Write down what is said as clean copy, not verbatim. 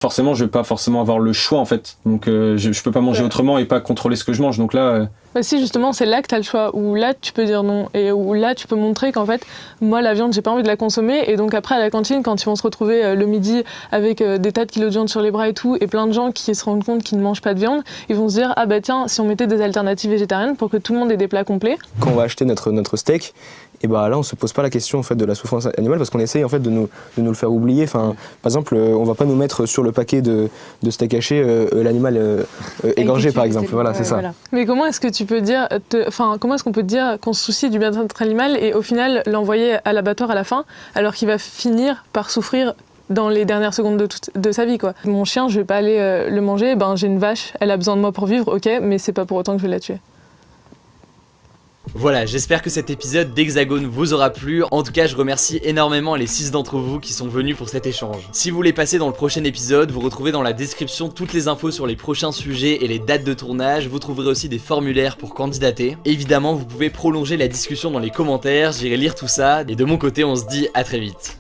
forcément je vais pas forcément avoir le choix en fait. Donc je peux pas manger autrement et pas contrôler ce que je mange. Donc là Bah si, justement, c'est là que tu as le choix, où là tu peux dire non, et où là tu peux montrer qu'en fait, moi la viande j'ai pas envie de la consommer, et donc après à la cantine, quand ils vont se retrouver le midi avec des tas de kilos de viande sur les bras et tout, et plein de gens qui se rendent compte qu'ils ne mangent pas de viande, ils vont se dire ah bah tiens, si on mettait des alternatives végétariennes pour que tout le monde ait des plats complets. Quand on va acheter notre steak, et bah là on se pose pas la question en fait de la souffrance animale parce qu'on essaye en fait de nous le faire oublier. Enfin, par exemple, on va pas nous mettre sur le paquet de steak haché l'animal égorgé par exemple. Voilà, c'est ça. Voilà. Mais comment est-ce que tu peux dire, comment est-ce qu'on peut dire qu'on se soucie du bien-être animal et au final l'envoyer à l'abattoir à la fin, alors qu'il va finir par souffrir dans les dernières secondes de sa vie, quoi. Mon chien, je vais pas aller le manger, ben j'ai une vache, elle a besoin de moi pour vivre, ok, mais c'est pas pour autant que je vais la tuer. Voilà, j'espère que cet épisode d'Hexagone vous aura plu. En tout cas, je remercie énormément les 6 d'entre vous qui sont venus pour cet échange. Si vous voulez passer dans le prochain épisode, vous retrouvez dans la description toutes les infos sur les prochains sujets et les dates de tournage. Vous trouverez aussi des formulaires pour candidater. Évidemment, vous pouvez prolonger la discussion dans les commentaires, j'irai lire tout ça. Et de mon côté, on se dit à très vite.